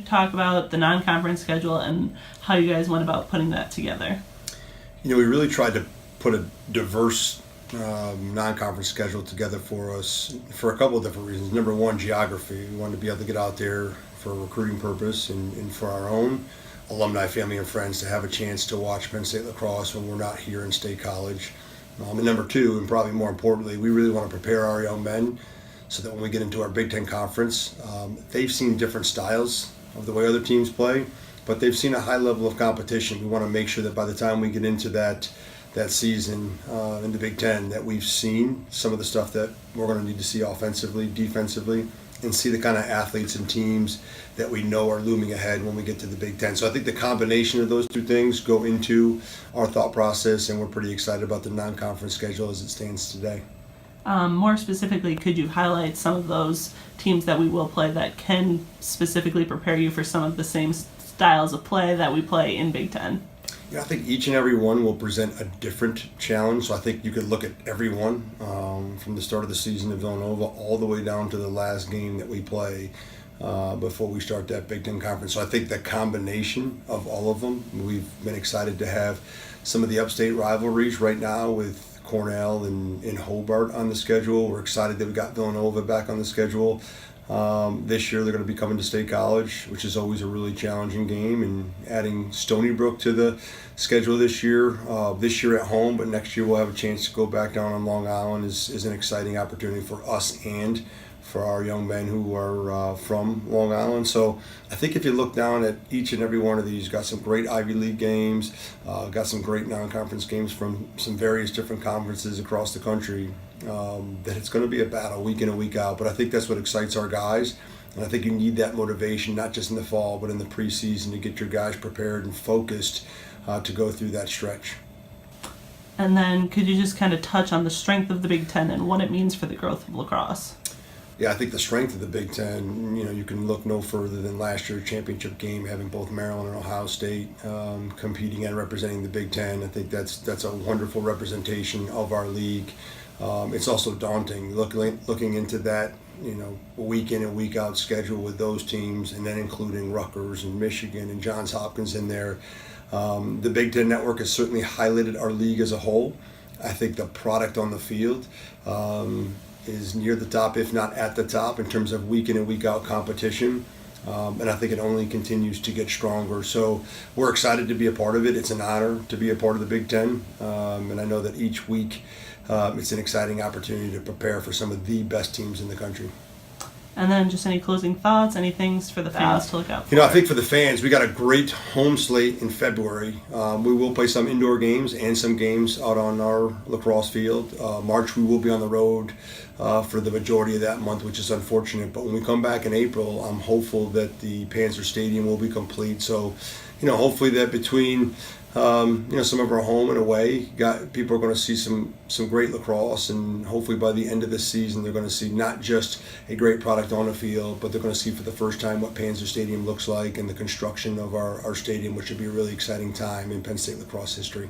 Talk about the non-conference schedule and how you guys went about putting that together. We really tried to put a diverse non-conference schedule together for us for a couple of different reasons. Number one, geography. We wanted to be able to get out there for a recruiting purpose and for our own alumni, family, and friends to have a chance to watch Penn State lacrosse when we're not here in State College. And number two, and probably more importantly, we really want to prepare our young men so that when we get into our Big Ten conference, they've seen different styles of the way other teams play, but they've seen a high level of competition. We want to make sure that by the time we get into that season in the Big Ten, that we've seen some of the stuff that we're going to need to see offensively, defensively, and see the kind of athletes and teams that we know are looming ahead when we get to the Big Ten. So I think the combination of those two things go into our thought process, and we're pretty excited about the non-conference schedule as it stands today. More specifically, could you highlight some of those teams that we will play that can specifically prepare you for some of the same styles of play that we play in Big Ten? Yeah, I think each and every one will present a different challenge. So I think you could look at every one from the start of the season at Villanova all the way down to the last game that we play before we start that Big Ten conference. So I think the combination of all of them, we've been excited to have some of the upstate rivalries right now with Cornell and Hobart on the schedule. We're excited that we got Villanova back on the schedule. This year they're going to be coming to State College, which is always a really challenging game, and adding Stony Brook to the schedule this year at home, but next year we'll have a chance to go back down on Long Island is an exciting opportunity for us and for our young men who are from Long Island. So I think if you look down at each and every one of these, got some great Ivy League games, got some great non-conference games from some various different conferences across the country, that it's going to be a battle week in and week out. But I think that's what excites our guys. And I think you need that motivation, not just in the fall, but in the preseason to get your guys prepared and focused to go through that stretch. And then could you just kind of touch on the strength of the Big Ten and what it means for the growth of lacrosse? Yeah, I think the strength of the Big Ten, you can look no further than last year's championship game, having both Maryland and Ohio State competing and representing the Big Ten. I think that's a wonderful representation of our league. It's also daunting looking into that, week in and week out schedule with those teams, and then including Rutgers and Michigan and Johns Hopkins in there. The Big Ten Network has certainly highlighted our league as a whole. I think the product on the field is near the top, if not at the top, in terms of week in and week out competition. And I think it only continues to get stronger. So we're excited to be a part of it. It's an honor to be a part of the Big Ten. And I know that each week it's an exciting opportunity to prepare for some of the best teams in the country. And then just any closing thoughts, any things for the fans to look out for? I think for the fans, we got a great home slate in February. We will play some indoor games and some games out on our lacrosse field. March, we will be on the road for the majority of that month, which is unfortunate. But when we come back in April, I'm hopeful that the Panzer Stadium will be complete. So, hopefully that between some of our home and away, people are going to see some great lacrosse, and hopefully by the end of the season they're going to see not just a great product on the field, but they're going to see for the first time what Panzer Stadium looks like and the construction of our stadium, which would be a really exciting time in Penn State lacrosse history.